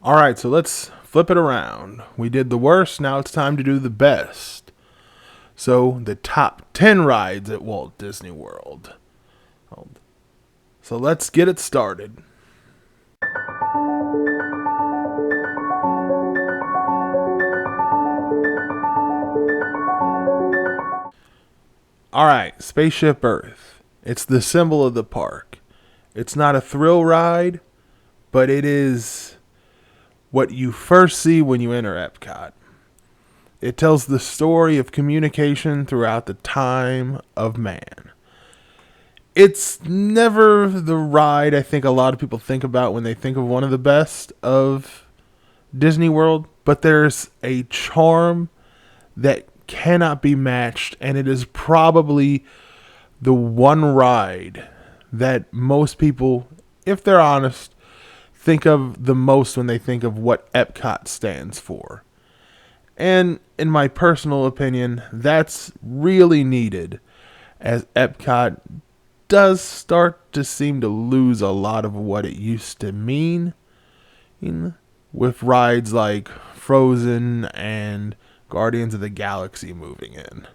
All right, so let's flip it around. We did the worst, now it's time to do the best. So, the top 10 rides at Walt Disney World. So, let's get it started. All right, Spaceship Earth. It's the symbol of the park. It's not a thrill ride, but it is what you first see when you enter Epcot. It tells the story of communication throughout the time of man. It's never the ride I think a lot of people think about when they think of one of the best of Disney World, but there's a charm that cannot be matched, and it is probably the one ride that most people, if they're honest, think of the most when they think of what Epcot stands for. And in my personal opinion, that's really needed, as Epcot does start to seem to lose a lot of what it used to mean, with rides like Frozen and Guardians of the Galaxy moving in.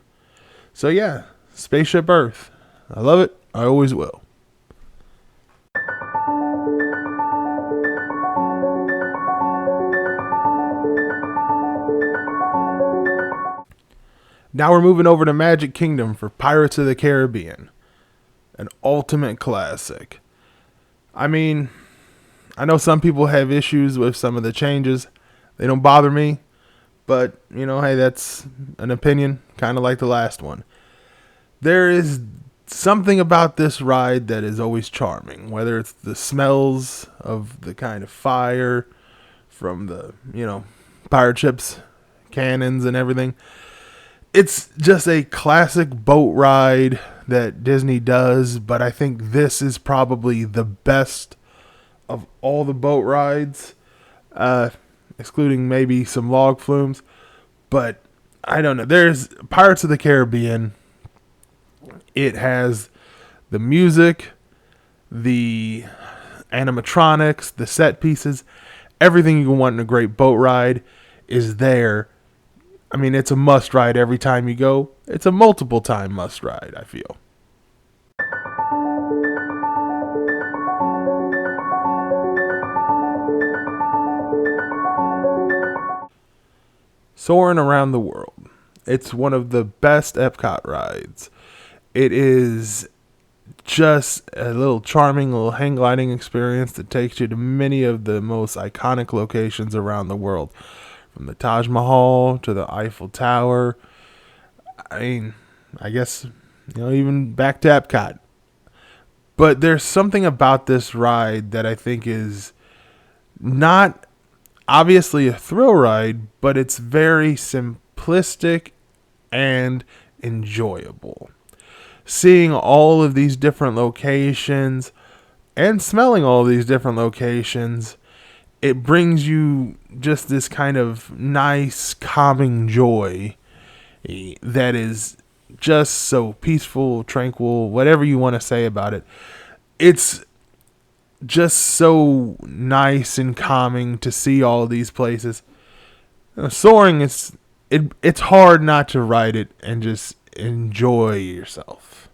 So yeah, Spaceship Earth. I love it. I always will. Now we're moving over to Magic Kingdom for Pirates of the Caribbean. An ultimate classic. I mean, I know some people have issues with some of the changes. They don't bother me. But, hey, that's an opinion, kind of like the last one. There is something about this ride that is always charming. Whether it's the smells of the kind of fire from the, pirate ships, cannons and everything. It's just a classic boat ride that Disney does, but I think this is probably the best of all the boat rides, excluding maybe some log flumes. But I don't know. There's Pirates of the Caribbean. It has the music, the animatronics, the set pieces, everything you want in a great boat ride is there. I mean, it's a must ride every time you go. It's a multiple time must ride, I feel. Soaring around the world. It's one of the best Epcot rides. It is just a little charming little hang gliding experience that takes you to many of the most iconic locations around the world. From the Taj Mahal to the Eiffel Tower. I mean, I guess, even back to Epcot. But there's something about this ride that I think is not obviously a thrill ride, but it's very simplistic and enjoyable. Seeing all of these different locations and smelling all these different locations, it brings you just this kind of nice, calming joy that is just so peaceful, tranquil, whatever you want to say about it. It's just so nice and calming to see all these places. Soaring it's hard not to ride it and just enjoy yourself.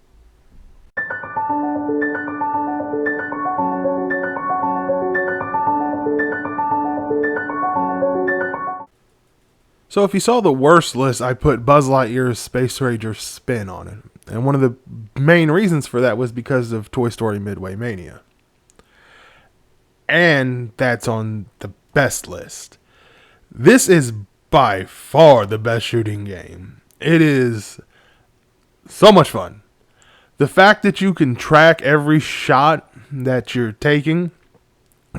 So if you saw the worst list, I put Buzz Lightyear's Space Ranger spin on it. And one of the main reasons for that was because of Toy Story Midway Mania. And that's on the best list. This is by far the best shooting game. It is so much fun. The fact that you can track every shot that you're taking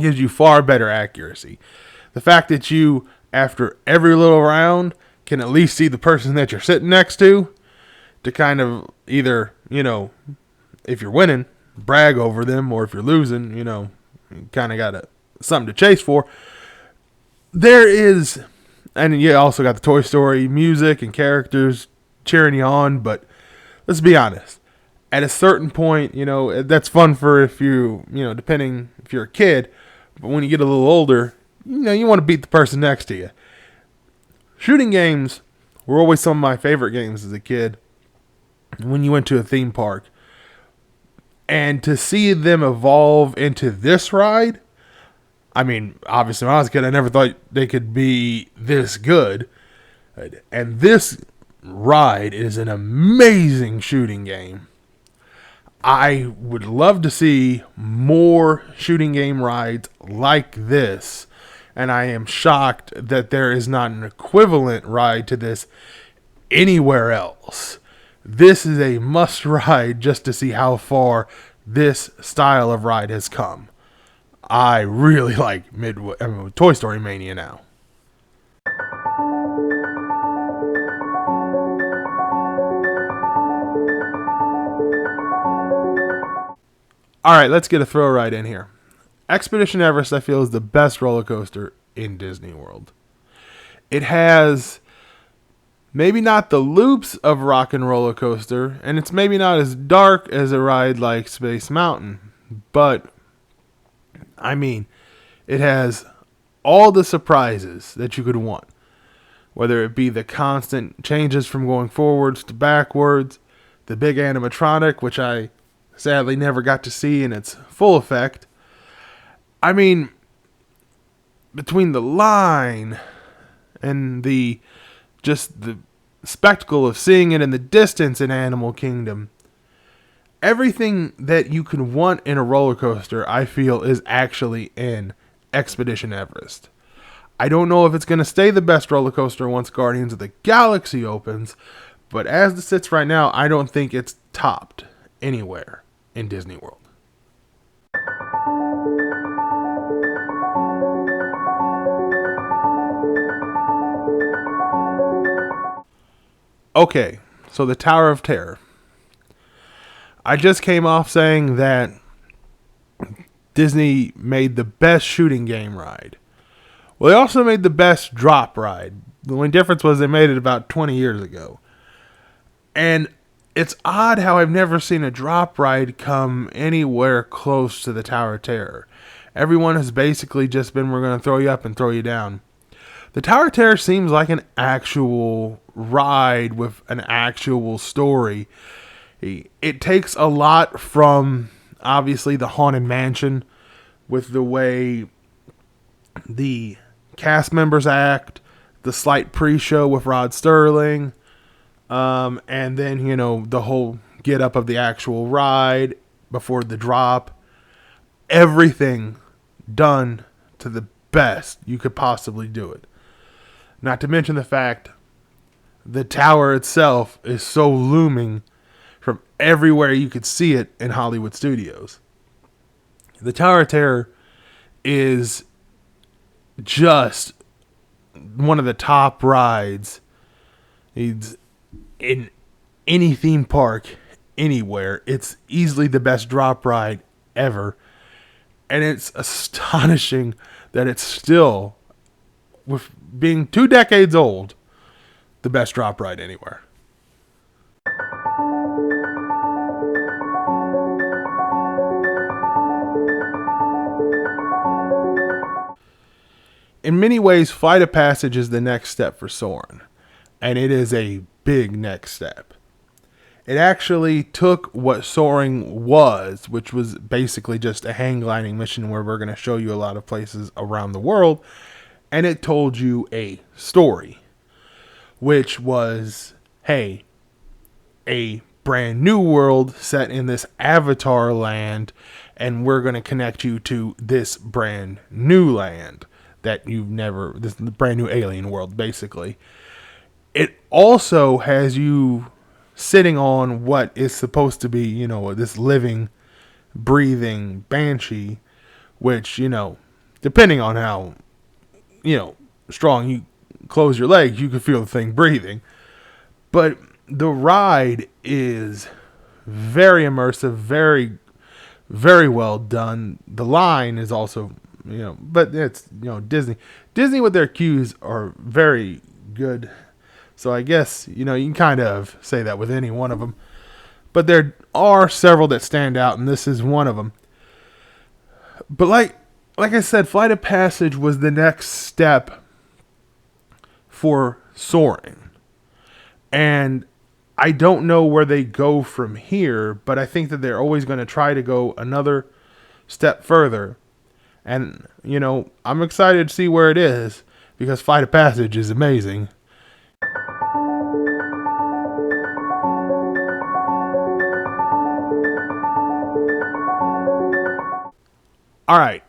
gives you far better accuracy. The fact that you, after every little round, can at least see the person that you're sitting next to kind of either, if you're winning, brag over them, or if you're losing, you kind of got something to chase for. There is, and you also got the Toy Story music and characters cheering you on, but let's be honest. At a certain point, that's fun for if depending if you're a kid, but when you get a little older, you want to beat the person next to you. Shooting games were always some of my favorite games as a kid. When you went to a theme park, and to see them evolve into this ride, I mean, obviously when I was a kid, I never thought they could be this good. And this ride is an amazing shooting game. I would love to see more shooting game rides like this. And I am shocked that there is not an equivalent ride to this anywhere else. This is a must ride just to see how far this style of ride has come. I really like Midway, Toy Story Mania now. All right, let's get a throw ride in here. Expedition Everest, I feel, is the best roller coaster in Disney World. It has maybe not the loops of Rock and Roller Coaster, and it's maybe not as dark as a ride like Space Mountain, but I mean, it has all the surprises that you could want. Whether it be the constant changes from going forwards to backwards, the big animatronic, which I sadly never got to see in its full effect. I mean, between the line and the spectacle of seeing it in the distance in Animal Kingdom, everything that you can want in a roller coaster, I feel, is actually in Expedition Everest. I don't know if it's going to stay the best roller coaster once Guardians of the Galaxy opens, but as it sits right now, I don't think it's topped anywhere in Disney World. Okay, so the Tower of Terror. I just came off saying that Disney made the best shooting game ride. Well, they also made the best drop ride. The only difference was they made it about 20 years ago. And it's odd how I've never seen a drop ride come anywhere close to the Tower of Terror. Everyone has basically just been, we're going to throw you up and throw you down. The Tower of Terror seems like an actual ride with an actual story. It takes a lot from, obviously, the Haunted Mansion with the way the cast members act, the slight pre-show with Rod Serling, and then, the whole get-up of the actual ride before the drop. Everything done to the best you could possibly do it. Not to mention the fact the tower itself is so looming from everywhere you could see it in Hollywood studios. The Tower of Terror is just one of the top rides in any theme park anywhere. It's easily the best drop ride ever. And it's astonishing that it's still, with being 2 decades old, the best drop ride anywhere. In many ways, Flight of Passage is the next step for Soaring, and it is a big next step. It actually took what Soaring was, which was basically just a hang gliding mission where we're going to show you a lot of places around the world, and it told you a story, which was, hey, a brand new world set in this Avatar land, and we're going to connect you to this brand new land that this brand new alien world, basically. It also has you sitting on what is supposed to be, this living, breathing banshee, which, depending on how, strong you close your legs, you can feel the thing breathing. But the ride is very immersive, very, very well done. The line is also, but it's, Disney. Disney with their cues are very good. So I guess, you can kind of say that with any one of them. But there are several that stand out, and this is one of them. But like like I said, Flight of Passage was the next step for Soaring. And I don't know where they go from here, but I think that they're always going to try to go another step further. And, I'm excited to see where it is because Flight of Passage is amazing. All right.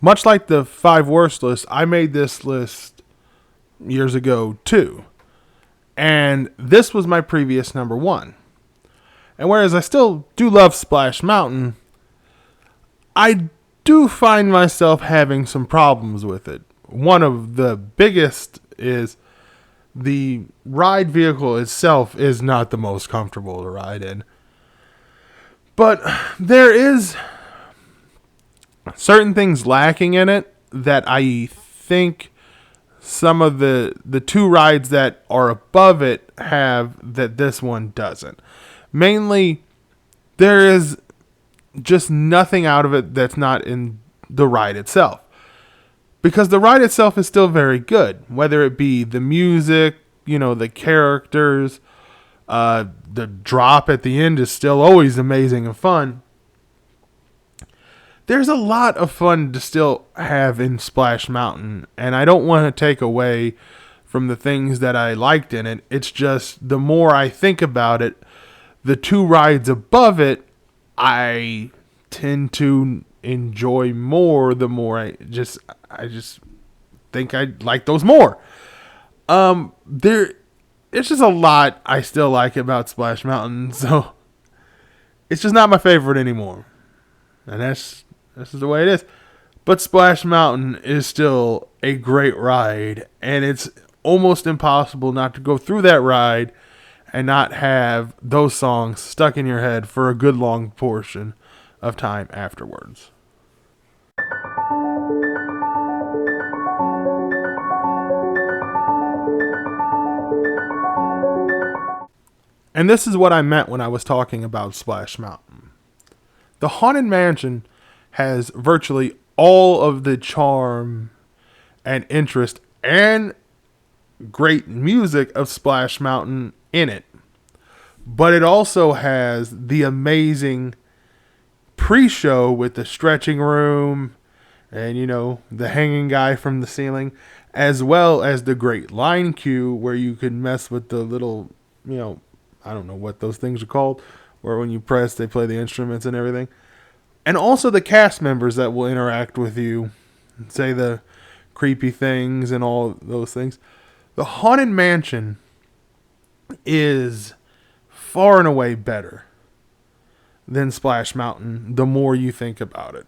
Much like the 5 worst list, I made this list years ago too. And this was my previous number 1. And whereas I still do love Splash Mountain, I do find myself having some problems with it. One of the biggest is the ride vehicle itself is not the most comfortable to ride in. But there is certain things lacking in it that I think some of the 2 rides that are above it have that this one doesn't. Mainly, there is just nothing out of it that's not in the ride itself. Because the ride itself is still very good. Whether it be the music, the characters, the drop at the end is still always amazing and fun. There's a lot of fun to still have in Splash Mountain. And I don't want to take away from the things that I liked in it. It's just the more I think about it, the 2 rides above it, I tend to enjoy more the more I just think I like those more. It's just a lot I still like about Splash Mountain, so it's just not my favorite anymore. And that's just the way it is. But Splash Mountain is still a great ride, and it's almost impossible not to go through that ride and not have those songs stuck in your head for a good long portion of time afterwards. And this is what I meant when I was talking about Splash Mountain. The Haunted Mansion has virtually all of the charm and interest and great music of Splash Mountain in it. But it also has the amazing pre-show with the stretching room and, the hanging guy from the ceiling, as well as the great line queue where you can mess with the little, I don't know what those things are called, where when you press, they play the instruments and everything. And also the cast members that will interact with you, say the creepy things and all those things. The Haunted Mansion is far and away better than Splash Mountain the more you think about it.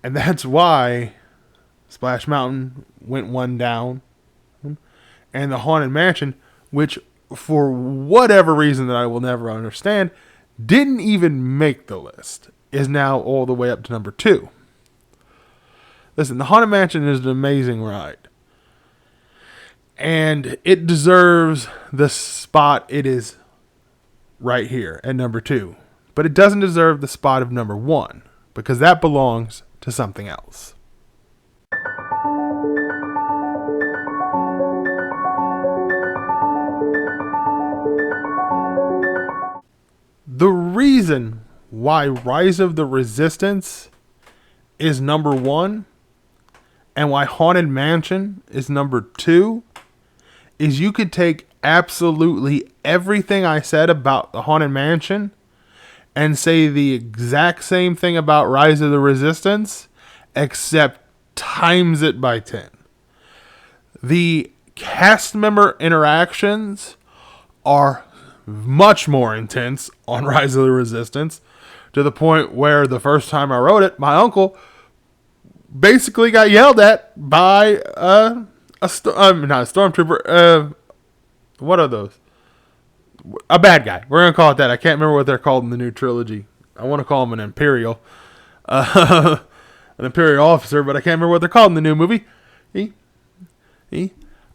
And that's why Splash Mountain went 1 down. And the Haunted Mansion, which for whatever reason that I will never understand, didn't even make the list, is now all the way up to number 2. Listen, the Haunted Mansion is an amazing ride. And it deserves the spot it is right here at number 2. But it doesn't deserve the spot of number 1, because that belongs to something else. The reason why Rise of the Resistance is number 1 and why Haunted Mansion is number 2 is you could take absolutely everything I said about the Haunted Mansion and say the exact same thing about Rise of the Resistance, except times it by 10. The cast member interactions are much more intense on Rise of the Resistance, to the point where the first time I wrote it, my uncle basically got yelled at by not a stormtrooper. What are those? A bad guy. We're going to call it that. I can't remember what they're called in the new trilogy. I want to call him an Imperial. An Imperial officer, but I can't remember what they're called in the new movie.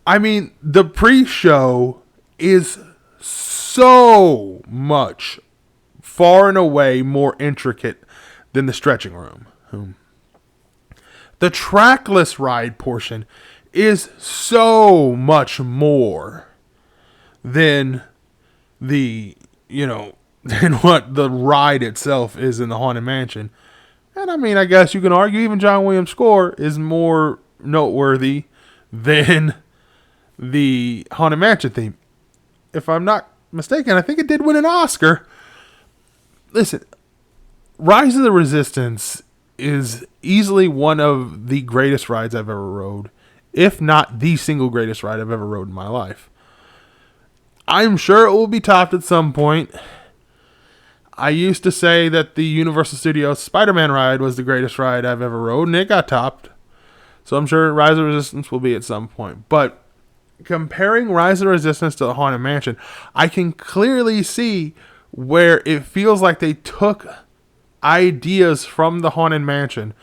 I mean, the pre-show is so much far and away more intricate than the stretching room. The trackless ride portion is so much more than the, than what the ride itself is in the Haunted Mansion. And I mean, I guess you can argue even John Williams' score is more noteworthy than the Haunted Mansion theme. If I'm not mistaken, I think it did win an Oscar. Listen, Rise of the Resistance is easily one of the greatest rides I've ever rode, if not the single greatest ride I've ever rode in my life. I'm sure it will be topped at some point. I used to say that the Universal Studios Spider-Man ride was the greatest ride I've ever rode, and it got topped. So I'm sure Rise of the Resistance will be at some point. But comparing Rise of the Resistance to the Haunted Mansion, I can clearly see where it feels like they took ideas from the Haunted Mansion,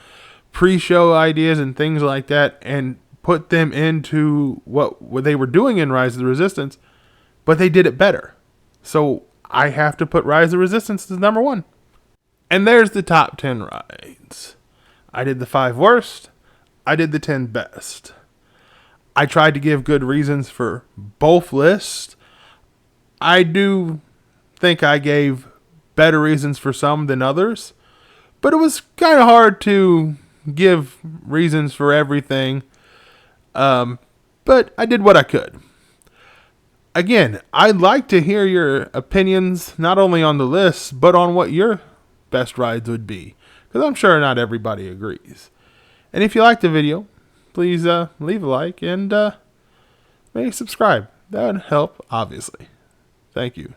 pre-show ideas and things like that, and put them into what they were doing in Rise of the Resistance, but they did it better. So I have to put Rise of the Resistance as number 1. And there's the top 10 rides. I did the 5 worst. I did the 10 best. I tried to give good reasons for both lists. I do think I gave better reasons for some than others, but it was kind of hard to give reasons for everything. But I did what I could. Again, I'd like to hear your opinions, not only on the list, but on what your best rides would be, because I'm sure not everybody agrees. And if you liked the video, please leave a like and maybe subscribe. That would help, obviously. Thank you.